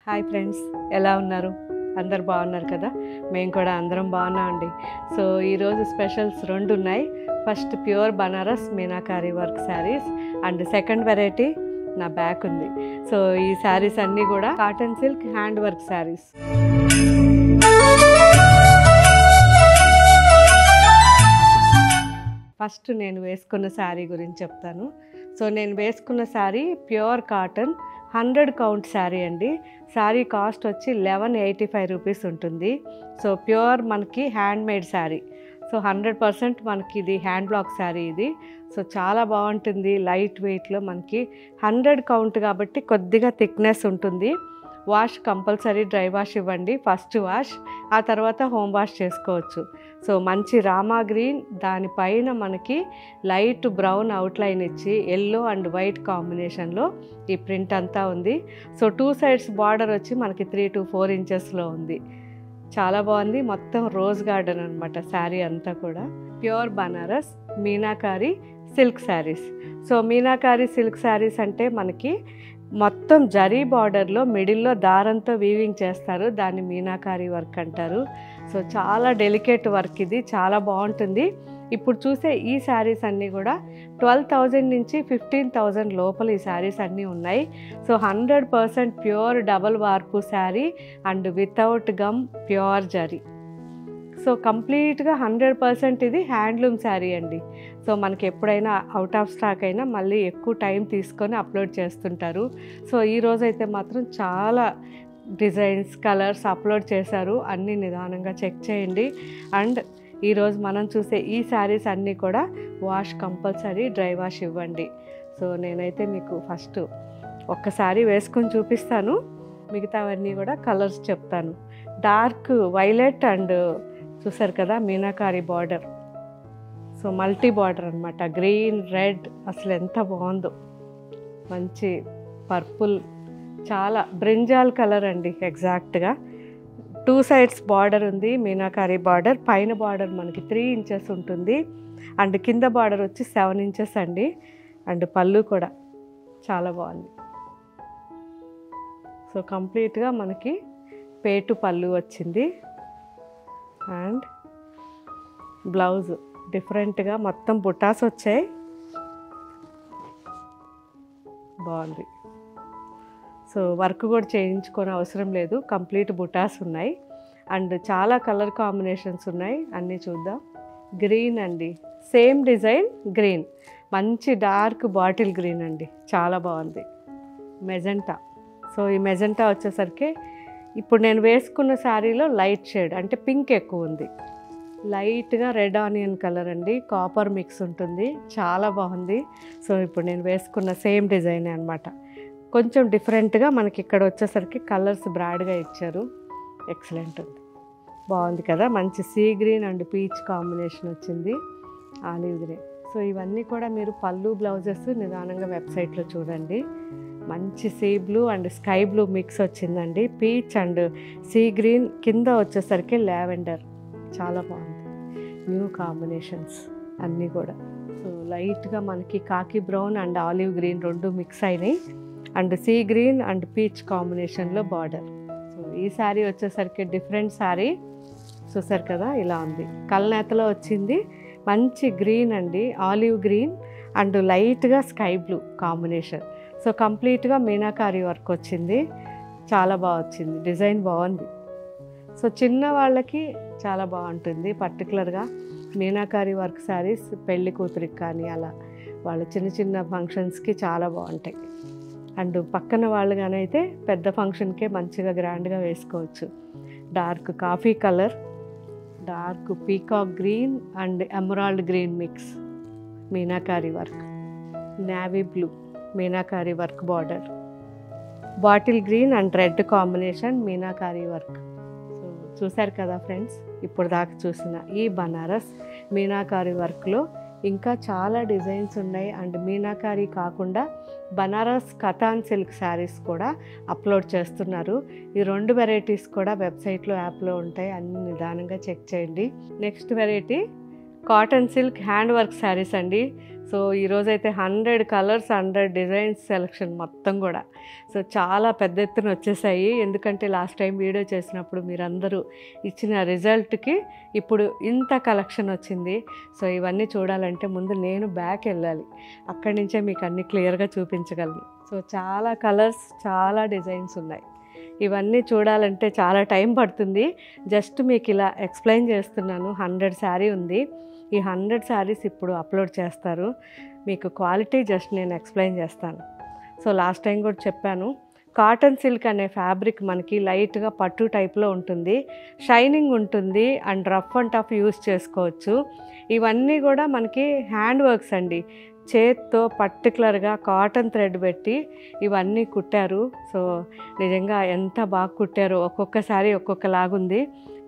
Hi friends, ఎలా ఉన్నారు? అందరు బాగున్నారు కదా? మేము కూడా అందరం బాగున్నామండి. సో ఈరోజు స్పెషల్స్ రెండు ఉన్నాయి. First pure Banaras meenakari work saris and second variety నా బ్యాక్ ఉంది. సో ఈ శారీస్ అన్నీ కూడా cotton silk hand work saris. First నేను వేసుకున్న శారీ గురించి చెప్తాను. సో నేను వేసుకున్న sari pure cotton 100 count sari అండి. శారీ కాస్ట్ వచ్చి 1185 రూపీస్ ఉంటుంది. సో ప్యూర్ మనకి హ్యాండ్ మేడ్ శారీ. సో 100% మనకి ఇది హ్యాండ్ బ్లాక్ శారీ ఇది. సో చాలా బాగుంటుంది, లైట్ వెయిట్లో మనకి 100 కౌంట్ కాబట్టి కొద్దిగా థిక్నెస్ ఉంటుంది. వాష్ కంపల్సరీ డ్రై వాష్ ఇవ్వండి, ఫస్ట్ వాష్, ఆ తర్వాత హోమ్ వాష్ చేసుకోవచ్చు. సో మంచి రామా గ్రీన్, దానిపైన మనకి లైట్ బ్రౌన్ అవుట్లైన్ ఇచ్చి ఎల్లో అండ్ వైట్ కాంబినేషన్లో ఈ ప్రింట్ అంతా ఉంది. సో 2 సైడ్స్ బార్డర్ వచ్చి మనకి 3 to 4 ఇంచెస్లో ఉంది. చాలా బాగుంది. మొత్తం రోజ్ గార్డెన్ అనమాట శారీ అంతా కూడా. Pure Banaras meenakari silk saris. So meenakari silk saris అంటే మనకి మొత్తం జరీ బార్డర్లో మిడిల్లో దారంతో వీవింగ్ చేస్తారు, దాన్ని మీనాకారి వర్క్ అంటారు. సో చాలా డెలికేట్ వర్క్ ఇది, చాలా బాగుంటుంది. ఇప్పుడు చూసే ఈ శారీస్ అన్నీ కూడా 12,000 నుంచి 15,000 లోపల ఈ శారీస్ అన్నీ ఉన్నాయి. So 100% pure double warp sari and without gum, pure zari. So కంప్లీట్గా 100% ఇది హ్యాండ్లూమ్ శారీ అండి. సో మనకి ఎప్పుడైనా అవుట్ ఆఫ్ స్టాక్ అయినా మళ్ళీ ఎక్కువ టైం తీసుకొని అప్లోడ్ చేస్తుంటారు. సో ఈరోజైతే మాత్రం చాలా డిజైన్స్, కలర్స్ అప్లోడ్ చేశారు. అన్నీ నిదానంగా చెక్ చేయండి. అండ్ ఈరోజు మనం చూసే ఈ శారీస్ అన్నీ కూడా వాష్ కంపల్సరీ, డ్రై వాష్ ఇవ్వండి. సో నేనైతే మీకు ఫస్ట్ ఒక్కసారి వేసుకొని చూపిస్తాను, మిగతావన్నీ కూడా కలర్స్ చెప్తాను. డార్క్ వైలెట్ అండ్ చూసారు కదా meenakari border. So multi border అనమాట, గ్రీన్, రెడ్, అసలు ఎంత బాగుందో. మంచి పర్పుల్, చాలా బ్రింజాల్ కలర్ అండి ఎగ్జాక్ట్గా. 2 సైడ్స్ బార్డర్ ఉంది, మీనాకారి బార్డర్. పైన బార్డర్ మనకి 3 ఇంచెస్ ఉంటుంది అండ్ కింద బార్డర్ వచ్చి 7 ఇంచెస్ అండి. అండ్ పళ్ళు కూడా చాలా బాగుంది. సో కంప్లీట్గా మనకి పేటు పళ్ళు వచ్చింది. అండ్ బ్లౌజ్ డిఫరెంట్గా మొత్తం బుటాస్ వచ్చాయి, బాగుంది. సో వర్క్ కూడా చేయించుకొని అవసరం లేదు, కంప్లీట్ బుటాస్ ఉన్నాయి. అండ్ చాలా కలర్ కాంబినేషన్స్ ఉన్నాయి, అన్నీ చూద్దాం. గ్రీన్ అండి, సేమ్ డిజైన్ గ్రీన్, మంచి డార్క్ బాటిల్ గ్రీన్ అండి, చాలా బాగుంది. మెజెంటా. సో ఈ మెజెంటా వచ్చేసరికి ఇప్పుడు నేను వేసుకున్న శారీలో లైట్ షేడ్ అంటే పింక్ ఎక్కువ ఉంది. లైట్గా రెడ్ ఆనియన్ కలర్ అండి, కాపర్ మిక్స్ ఉంటుంది, చాలా బాగుంది. సో ఇప్పుడు నేను వేసుకున్న సేమ్ డిజైనే అనమాట. కొంచెం డిఫరెంట్గా మనకి ఇక్కడ వచ్చేసరికి కలర్స్ బ్రాడ్గా ఇచ్చారు, ఎక్సలెంట్ ఉంది, బాగుంది కదా. మంచి sea green and peach combination వచ్చింది, ఆలివ్ గ్రీన్. సో ఇవన్నీ కూడా మీరు పళ్ళు, బ్లౌజెస్ నిదానంగా వెబ్సైట్లో చూడండి. మంచి sea blue and sky blue mix వచ్చిందండి, పీచ్ అండ్ సీ గ్రీన్, కింద వచ్చేసరికి లావెండర్, చాలా బాగుంది. న్యూ కాంబినేషన్స్ అన్నీ కూడా. సో లైట్గా మనకి కాకి బ్రౌన్ అండ్ ఆలివ్ గ్రీన్ రెండు మిక్స్ అయినాయి and sea green and peach కాంబినేషన్లో బార్డర్. సో ఈ శారీ వచ్చేసరికి డిఫరెంట్ శారీ, చూసారు కదా, ఇలా ఉంది. కల్నేతలో వచ్చింది, మంచి గ్రీన్ అండి, ఆలివ్ గ్రీన్ అండ్ లైట్గా స్కై బ్లూ కాంబినేషన్. సో కంప్లీట్గా మీనాకారి వర్క్ వచ్చింది, చాలా బాగా వచ్చింది, డిజైన్ బాగుంది. సో చిన్న వాళ్ళకి చాలా బాగుంటుంది. పర్టికులర్గా మీనాకారి వర్క్ శారీస్ పెళ్లి కూతురికి కానీ అలా వాళ్ళ చిన్న చిన్న ఫంక్షన్స్కి చాలా బాగుంటాయి. అండ్ పక్కన వాళ్ళు కానీ అయితే పెద్ద ఫంక్షన్కే మంచిగా గ్రాండ్గా వేసుకోవచ్చు. Dark coffee colour, dark peacock green and emerald green mix meenakari work, navy blue meenakari work border, bottle green and red combination meenakari work. So చూశారు కదా ఫ్రెండ్స్, ఇప్పుడు దాకా చూసిన ఈ బనారస్ మీనాకారి వర్క్లో ఇంకా చాలా డిజైన్స్ ఉన్నాయి. అండ్ మీనాకారి కాకుండా బనారస్ కథాన్ సిల్క్ శారీస్ కూడా అప్లోడ్ చేస్తున్నారు. ఈ 2 వెరైటీస్ కూడా వెబ్సైట్లో, యాప్లో ఉంటాయి, అన్ని నిదానంగా చెక్ చేయండి. Next variety cotton silk hand work saris అండి. సో ఈరోజైతే 100 కలర్స్ 100 డిజైన్స్ సెలెక్షన్ మొత్తం కూడా. సో చాలా పెద్ద ఎత్తున వచ్చేసాయి. ఎందుకంటే లాస్ట్ టైం వీడియో చేసినప్పుడు మీరందరూ ఇచ్చిన రిజల్ట్కి ఇప్పుడు ఇంత కలెక్షన్ వచ్చింది. సో ఇవన్నీ చూడాలంటే ముందు నేను బ్యాక్ వెళ్ళాలి, అక్కడి నుంచే మీకు అన్నీ క్లియర్గా చూపించగలను. సో చాలా కలర్స్, చాలా డిజైన్స్ ఉన్నాయి. ఇవన్నీ చూడాలంటే చాలా టైం పడుతుంది. జస్ట్ మీకు ఇలా ఎక్స్ప్లెయిన్ చేస్తున్నాను. 100 శారీ ఉంది. ఈ 100 శారీస్ ఇప్పుడు అప్లోడ్ చేస్తారు. మీకు క్వాలిటీ జస్ట్ నేను ఎక్స్ప్లెయిన్ చేస్తాను. సో లాస్ట్ టైం కూడా చెప్పాను, కాటన్ సిల్క్ అనే ఫ్యాబ్రిక్ మనకి లైట్గా పట్టు టైప్లో ఉంటుంది, షైనింగ్ ఉంటుంది and rough and tough use చేసుకోవచ్చు. ఇవన్నీ కూడా మనకి హ్యాండ్ వర్క్స్ అండి, చేత్తో పర్టికులర్గా కాటన్ థ్రెడ్ పెట్టి ఇవన్నీ కుట్టారు. సో నిజంగా ఎంత బాగా కుట్టారో, ఒక్కొక్కసారి ఒక్కొక్కలాగుంది.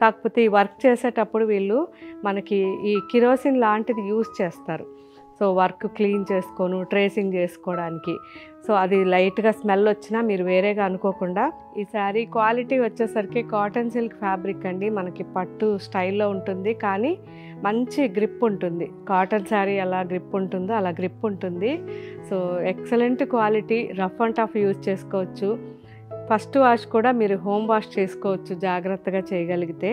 కాకపోతే ఈ వర్క్ చేసేటప్పుడు వీళ్ళు మనకి ఈ కిరోసిన్ లాంటిది యూస్ చేస్తారు. సో వర్క్ క్లీన్ చేసుకోను, ట్రేసింగ్ చేసుకోవడానికి. సో అది లైట్గా స్మెల్ వచ్చినా మీరు వేరేగా అనుకోకుండా. ఈ శారీ క్వాలిటీ వచ్చేసరికి కాటన్ సిల్క్ ఫ్యాబ్రిక్ అండి, మనకి పట్టు స్టైల్లో ఉంటుంది, కానీ మంచి గ్రిప్ ఉంటుంది. కాటన్ శారీ ఎలా గ్రిప్ ఉంటుందో అలా గ్రిప్ ఉంటుంది. So excellent quality, rough and tough use చేసుకోవచ్చు. ఫస్ట్ వాష్ కూడా మీరు హోమ్ వాష్ చేసుకోవచ్చు జాగ్రత్తగా చేయగలిగితే.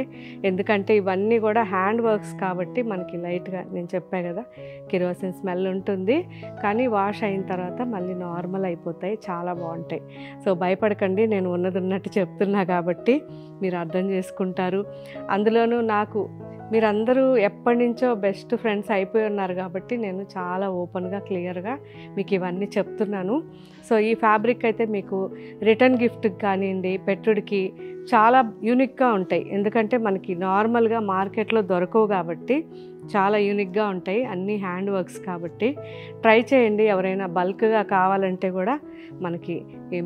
ఎందుకంటే ఇవన్నీ కూడా హ్యాండ్ వర్క్స్ కాబట్టి మనకి లైట్గా, నేను చెప్పాను కదా, కిరోసిన్ స్మెల్ ఉంటుంది, కానీ వాష్ అయిన తర్వాత మళ్ళీ నార్మల్ అయిపోతాయి, చాలా బాగుంటాయి. సో భయపడకండి, నేను ఉన్నది ఉన్నట్టు చెప్తున్నా కాబట్టి మీరు అర్థం చేసుకుంటారు. అందులోనూ నాకు మీరందరూ ఎప్పటి నుంచో బెస్ట్ ఫ్రెండ్స్ అయిపోయి ఉన్నారు కాబట్టి నేను చాలా ఓపెన్గా క్లియర్గా మీకు ఇవన్నీ చెప్తున్నాను. సో ఈ ఫ్యాబ్రిక్ అయితే మీకు రిటర్న్ గిఫ్ట్కి కానివ్వండి, పెట్టుడికి చాలా యూనిక్గా ఉంటాయి. ఎందుకంటే మనకి నార్మల్గా మార్కెట్లో దొరకవు కాబట్టి చాలా యూనిక్గా ఉంటాయి, అన్నీ హ్యాండ్ వర్క్స్ కాబట్టి ట్రై చేయండి. ఎవరైనా బల్క్గా కావాలంటే కూడా మనకి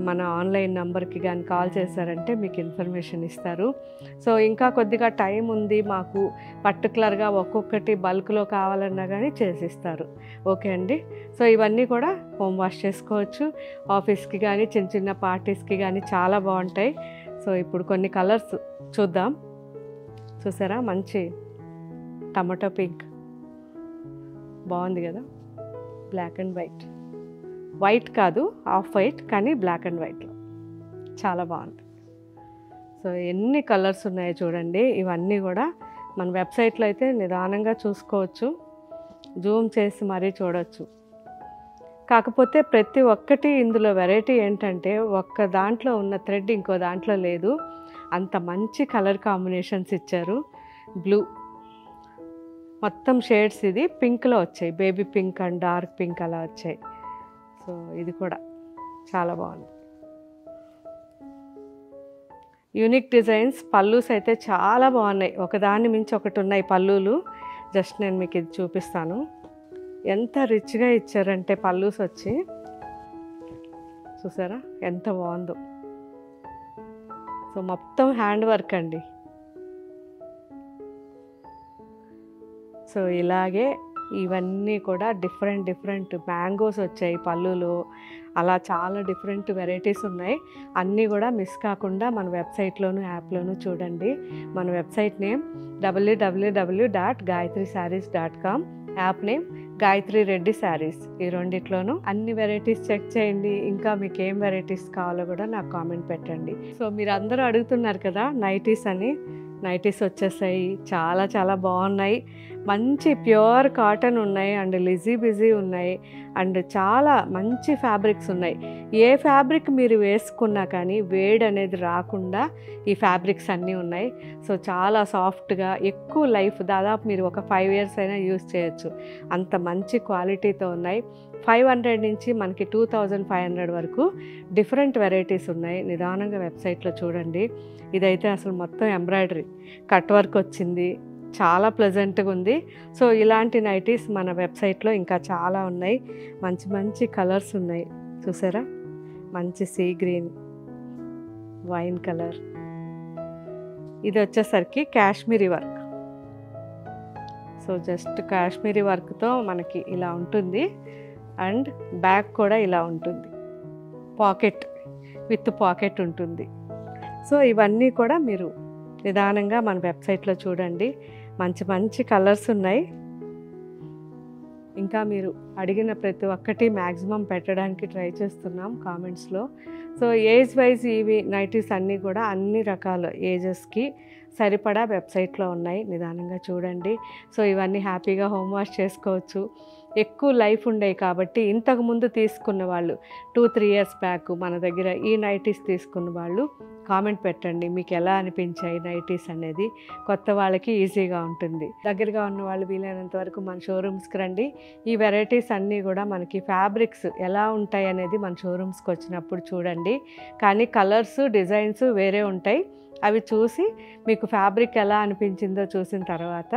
మన ఆన్లైన్ నెంబర్కి కానీ కాల్ చేశారంటే మీకు ఇన్ఫర్మేషన్ ఇస్తారు. సో ఇంకా కొద్దిగా టైం ఉంది మాకు, పర్టికులర్గా ఒక్కొక్కటి బల్క్లో కావాలన్నా కానీ చేసిస్తారు. ఓకే అండి. సో ఇవన్నీ కూడా హోమ్ వాష్ చేసుకోవచ్చు, ఆఫీస్కి కానీ చిన్న చిన్న పార్టీస్కి కానీ చాలా బాగుంటాయి. సో ఇప్పుడు కొన్ని కలర్స్ చూద్దాం. చూసారా, మంచి టమాటో పింక్ బాగుంది కదా, బ్లాక్ అండ్ వైట్, వైట్ కాదు ఆఫ్ వైట్ కానీ బ్లాక్ అండ్ వైట్లో చాలా బాగుంది. సో ఎన్ని కలర్స్ ఉన్నాయో చూడండి. ఇవన్నీ కూడా మన వెబ్సైట్లో అయితే నిదానంగా చూసుకోవచ్చు, జూమ్ చేసి మరీ చూడవచ్చు. కాకపోతే ప్రతి ఒక్కటి ఇందులో వెరైటీ ఏంటంటే ఒక్క దాంట్లో ఉన్న థ్రెడ్ ఇంకో దాంట్లో లేదు, అంత మంచి కలర్ కాంబినేషన్స్ ఇచ్చారు. బ్లూ మొత్తం షేడ్స్, ఇది పింక్లో వచ్చాయి, baby pink and dark pink అలా వచ్చాయి. సో ఇది కూడా చాలా బాగుంది. Unique designs. పల్లూస్ అయితే చాలా బాగున్నాయి, ఒకదాన్ని మించి ఒకటి ఉన్నాయి పల్లూలు. జస్ట్ నేను మీకు ఇది చూపిస్తాను. ఎంత రిచ్గా ఇచ్చారంటే పల్లూస్ వచ్చి, చూసారా ఎంత బాగుందో. సో మొత్తం హ్యాండ్ వర్క్ అండి. సో ఇలాగే ఇవన్నీ కూడా డిఫరెంట్ మ్యాంగోస్ వచ్చాయి పళ్ళులో, అలా చాలా డిఫరెంట్ వెరైటీస్ ఉన్నాయి. అన్నీ కూడా మిస్ కాకుండా మన వెబ్సైట్లోను యాప్లోను చూడండి. మన website name www.gayatrisarees.com, app name Gayatri Reddy saris. ఈ రెండిట్లోనూ అన్ని వెరైటీస్ చెక్ చేయండి. ఇంకా మీకు ఏం వెరైటీస్ కావాలో కూడా నాకు కామెంట్ పెట్టండి. సో మీరు అందరూ అడుగుతున్నారు కదా నైటీస్ అని, నైటీస్ వచ్చేసాయి, చాలా చాలా బాగున్నాయి. మంచి ప్యూర్ కాటన్ ఉన్నాయి అండ్ లిజీ బిజీ ఉన్నాయి అండ్ చాలా మంచి ఫ్యాబ్రిక్స్ ఉన్నాయి. ఏ ఫ్యాబ్రిక్ మీరు వేసుకున్నా కానీ వేడి అనేది రాకుండా ఈ ఫ్యాబ్రిక్స్ అన్నీ ఉన్నాయి. సో చాలా సాఫ్ట్గా, ఎక్కువ లైఫ్, దాదాపు మీరు ఒక 5 years అయినా యూజ్ చేయొచ్చు, అంత మంచి క్వాలిటీతో ఉన్నాయి. 500 నుంచి మనకి 2500 వరకు డిఫరెంట్ వెరైటీస్ ఉన్నాయి. నిదానంగా వెబ్సైట్లో చూడండి. ఇదైతే అసలు మొత్తం ఎంబ్రాయిడరీ కట్ వర్క్ వచ్చింది, చాలా ప్లెజెంట్గా ఉంది. సో ఇలాంటి నైటీస్ మన వెబ్సైట్లో ఇంకా చాలా ఉన్నాయి. మంచి మంచి కలర్స్ ఉన్నాయి, చూసారా, మంచి సీ గ్రీన్, వైన్ కలర్. ఇది వచ్చేసరికి Kashmiri work. So just Kashmiri వర్క్తో మనకి ఇలా ఉంటుంది అండ్ బ్యాక్ కూడా ఇలా ఉంటుంది, పాకెట్ విత్ పాకెట్ ఉంటుంది. సో ఇవన్నీ కూడా మీరు నిదానంగా మన వెబ్సైట్లో చూడండి. మంచి మంచి కలర్స్ ఉన్నాయి. ఇంకా మీరు అడిగిన ప్రతి ఒక్కటి మ్యాక్సిమం పెట్టడానికి ట్రై చేస్తున్నాం కామెంట్స్లో. సో ఏజ్ వైజ్ ఇవి నైటీస్ అన్నీ కూడా అన్ని రకాల ఏజెస్కి సరిపడా వెబ్సైట్లో ఉన్నాయి, నిదానంగా చూడండి. సో ఇవన్నీ హ్యాపీగా హోమ్ వాష్ చేసుకోవచ్చు. ఎక్కువ లైఫ్ ఉండేవి కాబట్టి ఇంతకుముందు తీసుకున్న వాళ్ళు 2-3 ఇయర్స్ బ్యాక్ మన దగ్గర ఈ నైటీస్ తీసుకున్న వాళ్ళు కామెంట్ పెట్టండి, మీకు ఎలా అనిపించాయి నైటీస్ అనేది. కొత్త వాళ్ళకి ఈజీగా ఉంటుంది. దగ్గరగా ఉన్న వాళ్ళు వీలైనంత వరకు మన షోరూమ్స్కి రండి. ఈ వెరైటీస్ అన్నీ కూడా మనకి ఫ్యాబ్రిక్స్ ఎలా ఉంటాయి అనేది మన షోరూమ్స్కి వచ్చినప్పుడు చూడండి. కానీ కలర్స్ డిజైన్స్ వేరే ఉంటాయి. అవి చూసి మీకు ఫ్యాబ్రిక్ ఎలా అనిపించిందో చూసిన తర్వాత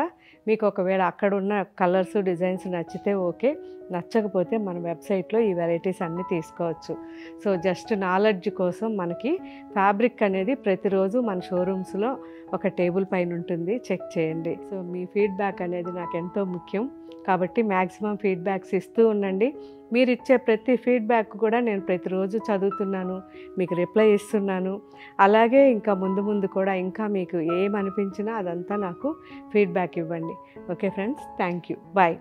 మీకు ఒకవేళ అక్కడ ఉన్న కలర్స్ డిజైన్స్ నచ్చితే ఓకే, నచ్చకపోతే మన వెబ్సైట్లో ఈ వెరైటీస్ అన్నీ తీసుకోవచ్చు. సో జస్ట్ నాలెడ్జ్ కోసం మనకి ఫ్యాబ్రిక్ అనేది ప్రతిరోజు మన షోరూమ్స్లో ఒక టేబుల్ పైన ఉంటుంది, చెక్ చేయండి. సో మీ ఫీడ్బ్యాక్ అనేది నాకు ఎంతో ముఖ్యం కాబట్టి మ్యాక్సిమం ఫీడ్బ్యాక్స్ ఇస్తూ ఉండండి. మీరు ఇచ్చే ప్రతి ఫీడ్బ్యాక్ కూడా నేను ప్రతిరోజు చదువుతున్నాను, మీకు రిప్లై ఇస్తున్నాను. అలాగే ఇంకా ముందు ముందు కూడా ఇంకా మీకు ఏమనిపించినా అదంతా నాకు ఫీడ్బ్యాక్ ఇవ్వండి. Okay friends, thank you, bye.